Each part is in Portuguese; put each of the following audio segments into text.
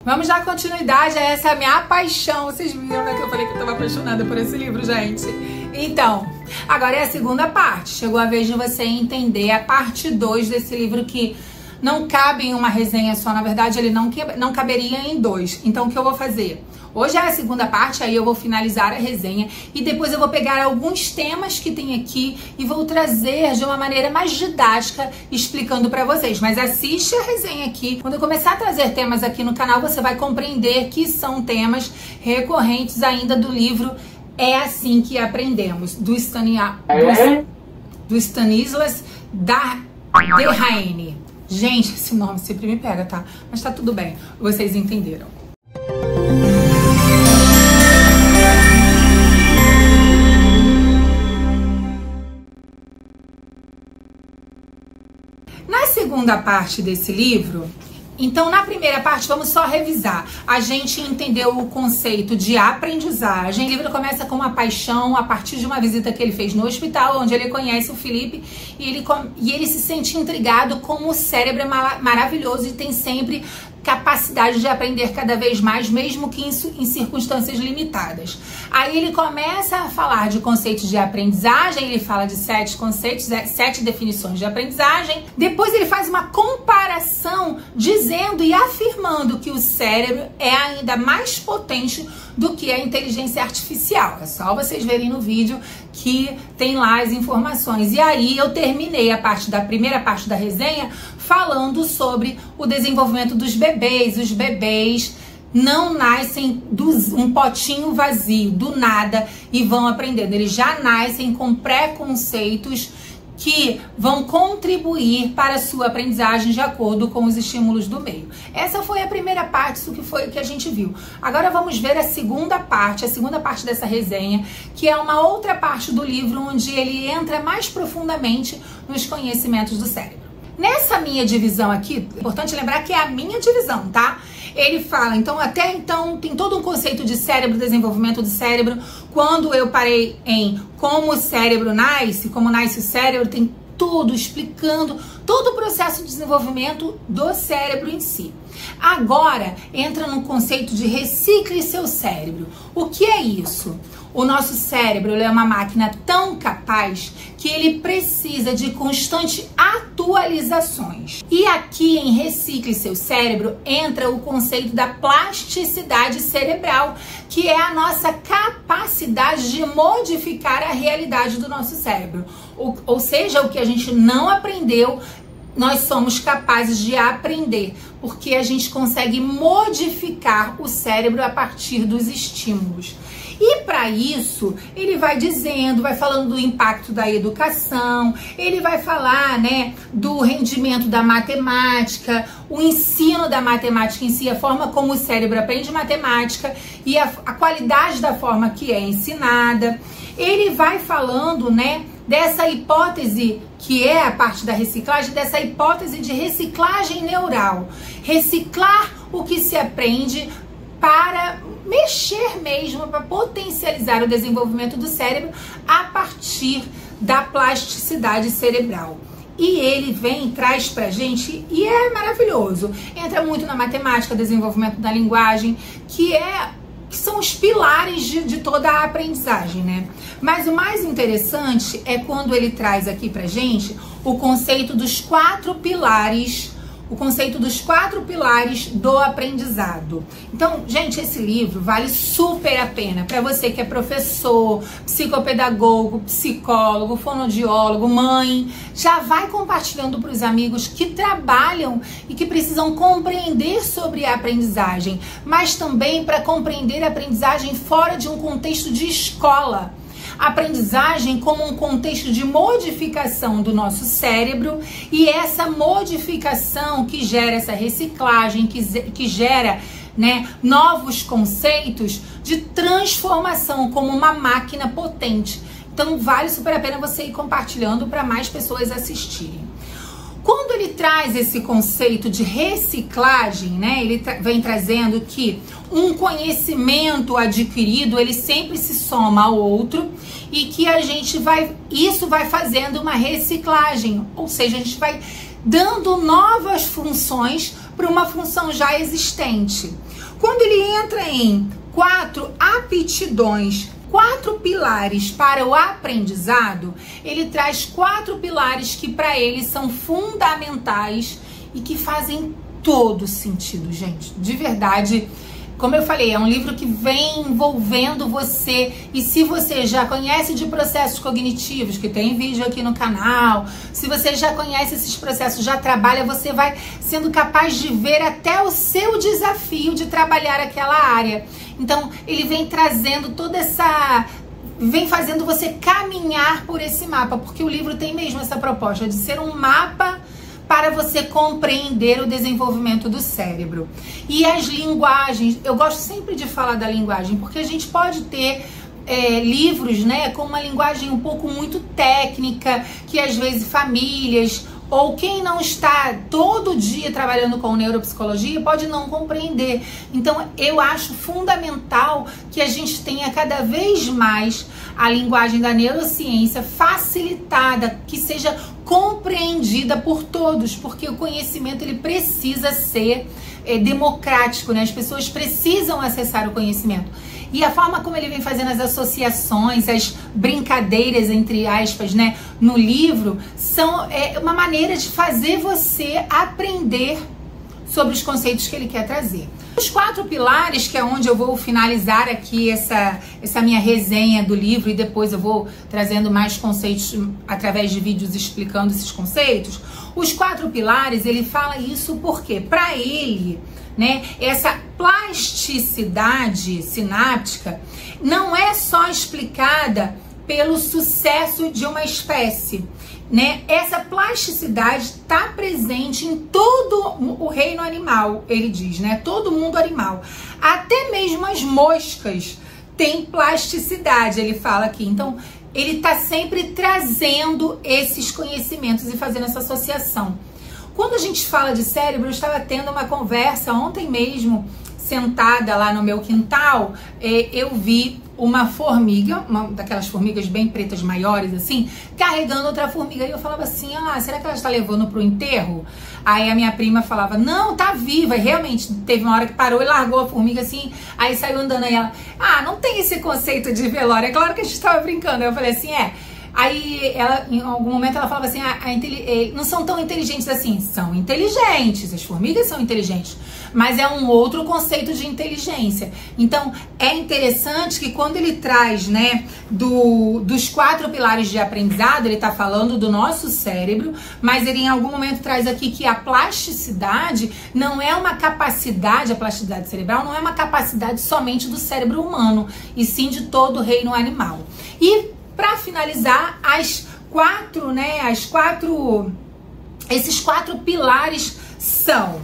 Vamos dar continuidade a essa minha paixão. Vocês viram, né, que eu falei que eu tava apaixonada por esse livro, gente? Então, agora é a segunda parte. Chegou a vez de você entender a parte 2 desse livro que não cabe em uma resenha só. Na verdade, ele não caberia em 2. Então, o que eu vou fazer? Hoje é a segunda parte, aí eu vou finalizar a resenha e depois eu vou pegar alguns temas que tem aqui e vou trazer de uma maneira mais didática explicando pra vocês. Mas assiste a resenha aqui. Quando eu começar a trazer temas aqui no canal, você vai compreender que são temas recorrentes ainda do livro É Assim Que Aprendemos, do Stanislas Dehaene. Gente, esse nome sempre me pega, tá? Mas tá tudo bem, vocês entenderam. Na segunda parte desse livro, então na primeira parte vamos só revisar. A gente entendeu o conceito de aprendizagem. O livro começa com uma paixão a partir de uma visita que ele fez no hospital, onde ele conhece o Felipe e ele se sente intrigado como o cérebro é maravilhoso e tem sempre capacidade de aprender cada vez mais, mesmo que em circunstâncias limitadas. Aí ele começa a falar de conceitos de aprendizagem, ele fala de 7 conceitos, 7 definições de aprendizagem. Depois ele faz uma comparação dizendo e afirmando que o cérebro é ainda mais potente do que a inteligência artificial. É só vocês verem no vídeo que tem lá as informações. E aí eu terminei a primeira parte da resenha falando sobre o desenvolvimento dos bebês. Os bebês não nascem um potinho vazio, do nada, e vão aprendendo. Eles já nascem com preconceitos que vão contribuir para a sua aprendizagem de acordo com os estímulos do meio. Essa foi a primeira parte, isso que foi o que a gente viu. Agora vamos ver a segunda parte dessa resenha, que é uma outra parte do livro onde ele entra mais profundamente nos conhecimentos do cérebro. Nessa minha divisão aqui, é importante lembrar que é a minha divisão, tá? Ele fala, então, até então, tem todo um conceito de cérebro, desenvolvimento do cérebro. Quando eu parei em como o cérebro nasce, como nasce o cérebro, tem tudo explicando todo o processo de desenvolvimento do cérebro em si. Agora, entra no conceito de recicle seu cérebro. O que é isso? O nosso cérebro é uma máquina tão capaz que ele precisa de constantes atualizações. E aqui em Recicle Seu Cérebro entra o conceito da plasticidade cerebral, que é a nossa capacidade de modificar a realidade do nosso cérebro. Ou seja, o que a gente não aprendeu, nós somos capazes de aprender, porque a gente consegue modificar o cérebro a partir dos estímulos. E para isso, ele vai dizendo, vai falando do impacto da educação, ele vai falar, né, do rendimento da matemática, o ensino da matemática em si, a forma como o cérebro aprende matemática e a qualidade da forma que é ensinada. Ele vai falando, né, dessa hipótese que é a parte da reciclagem, dessa hipótese de reciclagem neural. Reciclar o que se aprende para mexer mesmo, para potencializar o desenvolvimento do cérebro a partir da plasticidade cerebral. E ele vem, traz pra gente, e é maravilhoso. Entra muito na matemática, desenvolvimento da linguagem, que são os pilares de toda a aprendizagem, né? Mas o mais interessante é quando ele traz aqui pra gente o conceito dos 4 pilares, do aprendizado. Então, gente, esse livro vale super a pena para você que é professor, psicopedagogo, psicólogo, fonoaudiólogo, mãe. Já vai compartilhando para os amigos que trabalham e que precisam compreender sobre a aprendizagem, mas também para compreender a aprendizagem fora de um contexto de escola. Aprendizagem como um contexto de modificação do nosso cérebro, e essa modificação que gera essa reciclagem, que gera, né, novos conceitos de transformação como uma máquina potente. Então vale super a pena você ir compartilhando para mais pessoas assistirem. Quando ele traz esse conceito de reciclagem, né, ele vem trazendo que um conhecimento adquirido, ele sempre se soma ao outro e que isso vai fazendo uma reciclagem, ou seja, a gente vai dando novas funções para uma função já existente. Quando ele entra em 4 aptidões, 4 pilares para o aprendizado, ele traz 4 pilares que para ele são fundamentais e que fazem todo sentido, gente. De verdade, como eu falei, é um livro que vem envolvendo você. E se você já conhece de processos cognitivos, que tem vídeo aqui no canal, se você já conhece esses processos, já trabalha, você vai sendo capaz de ver até o seu desafio de trabalhar aquela área. Então, ele vem trazendo toda essa... vem fazendo você caminhar por esse mapa, porque o livro tem mesmo essa proposta de ser um mapa para você compreender o desenvolvimento do cérebro. E as linguagens, eu gosto sempre de falar da linguagem, porque a gente pode ter livros, né, com uma linguagem um pouco muito técnica, que às vezes famílias ou quem não está todo dia trabalhando com neuropsicologia pode não compreender. Então, eu acho fundamental que a gente tenha cada vez mais a linguagem da neurociência facilitada, que seja compreendida por todos, porque o conhecimento ele precisa ser democrático, né? As pessoas precisam acessar o conhecimento. E a forma como ele vem fazendo as associações, as brincadeiras, entre aspas, né, no livro, são uma maneira de fazer você aprender sobre os conceitos que ele quer trazer. Os 4 pilares, que é onde eu vou finalizar aqui essa minha resenha do livro, e depois eu vou trazendo mais conceitos através de vídeos explicando esses conceitos. Os 4 pilares, ele fala isso porque, para ele, né, essa plasticidade sináptica não é só explicada pelo sucesso de uma espécie, né? Essa plasticidade está presente em todo o reino animal, ele diz, né? Todo mundo animal, até mesmo as moscas têm plasticidade, ele fala aqui. Então, ele está sempre trazendo esses conhecimentos e fazendo essa associação. Quando a gente fala de cérebro, eu estava tendo uma conversa ontem mesmo, sentada lá no meu quintal, eu vi uma formiga, uma daquelas formigas bem pretas maiores assim, carregando outra formiga, e eu falava assim, será que ela está levando para o enterro? Aí a minha prima falava, não, tá viva, e realmente teve uma hora que parou e largou a formiga assim, aí saiu andando, aí ela, não tem esse conceito de velório, é claro que a gente estava brincando, eu falei assim, Aí, ela, em algum momento, ela falava assim, não são tão inteligentes assim. São inteligentes, as formigas são inteligentes, mas é um outro conceito de inteligência. Então, é interessante que quando ele traz, né, dos 4 pilares de aprendizado, ele está falando do nosso cérebro, mas ele em algum momento traz aqui que a plasticidade não é uma capacidade, a plasticidade cerebral não é uma capacidade somente do cérebro humano, e sim de todo o reino animal. E para finalizar, esses 4 pilares são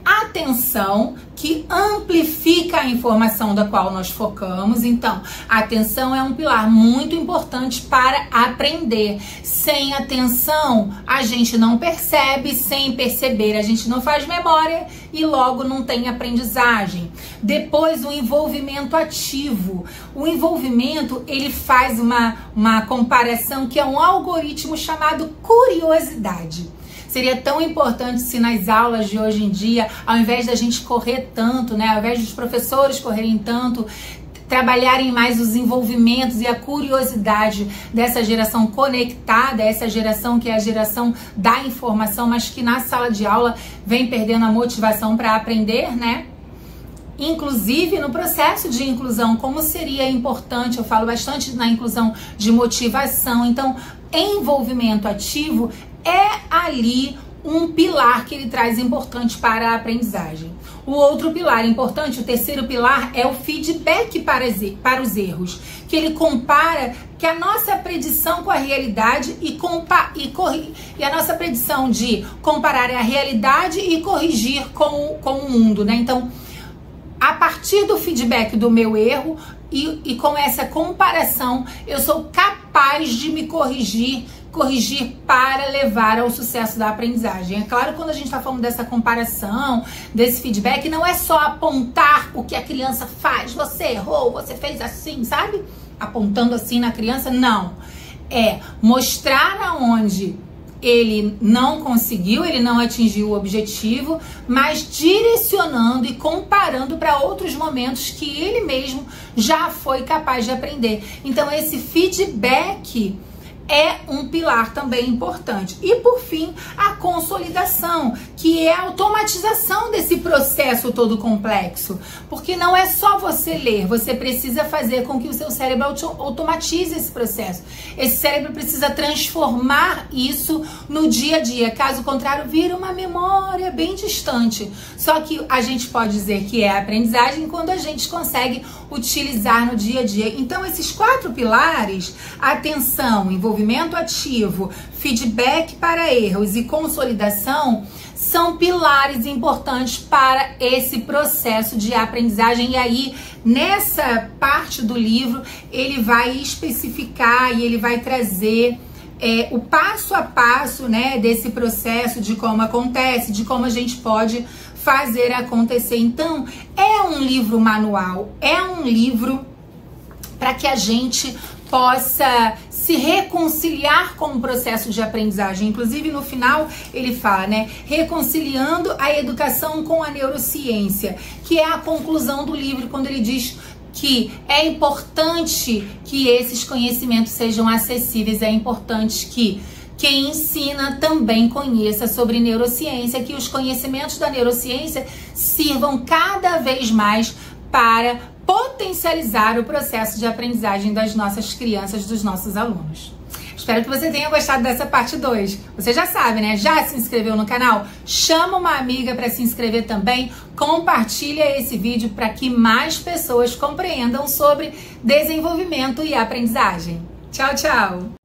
atenção, que amplifica a informação da qual nós focamos. Então, a atenção é um pilar muito importante para aprender. Sem atenção, a gente não percebe, sem perceber, a gente não faz memória e logo não tem aprendizagem. Depois, o envolvimento ativo. O envolvimento, ele faz uma comparação que é um algoritmo chamado curiosidade. Seria tão importante se nas aulas de hoje em dia, ao invés da gente correr tanto, né, ao invés dos professores correrem tanto, trabalharem mais os envolvimentos e a curiosidade dessa geração conectada, essa geração que é a geração da informação, mas que na sala de aula vem perdendo a motivação para aprender, né? Inclusive no processo de inclusão, como seria importante, eu falo bastante na inclusão de motivação. Então, envolvimento ativo é ali um pilar que ele traz importante para a aprendizagem. O outro pilar importante, o terceiro pilar, é o feedback para os erros, que ele compara que a nossa predição com a realidade e a nossa predição de comparar a realidade e corrigir com o mundo, né? Então, a partir do feedback do meu erro e com essa comparação, eu sou capaz de me corrigir para levar ao sucesso da aprendizagem. É claro, quando a gente está falando dessa comparação, desse feedback, não é só apontar o que a criança faz. Você errou, você fez assim, sabe? Apontando assim na criança, não. É mostrar aonde ele não conseguiu, ele não atingiu o objetivo, mas direcionando e comparando para outros momentos que ele mesmo já foi capaz de aprender. Então esse feedback é um pilar também importante. E por fim, a consolidação, que é a automatização desse processo todo complexo. Porque não é só você ler, você precisa fazer com que o seu cérebro automatize esse processo. Esse cérebro precisa transformar isso no dia a dia. Caso contrário, vira uma memória bem distante. Só que a gente pode dizer que é aprendizagem quando a gente consegue utilizar no dia a dia. Então, esses 4 pilares, atenção, envolvimento ativo, feedback para erros e consolidação, são pilares importantes para esse processo de aprendizagem. E aí, nessa parte do livro, ele vai especificar e ele vai trazer o passo a passo, né, desse processo, de como acontece, de como a gente pode fazer acontecer. Então, é um livro manual, é um livro para que a gente possa se reconciliar com o processo de aprendizagem. Inclusive, no final, ele fala, né, reconciliando a educação com a neurociência, que é a conclusão do livro, quando ele diz que é importante que esses conhecimentos sejam acessíveis, é importante que quem ensina também conheça sobre neurociência, que os conhecimentos da neurociência sirvam cada vez mais para potencializar o processo de aprendizagem das nossas crianças, dos nossos alunos. Espero que você tenha gostado dessa parte 2. Você já sabe, né? Já se inscreveu no canal? Chama uma amiga para se inscrever também. Compartilha esse vídeo para que mais pessoas compreendam sobre desenvolvimento e aprendizagem. Tchau, tchau!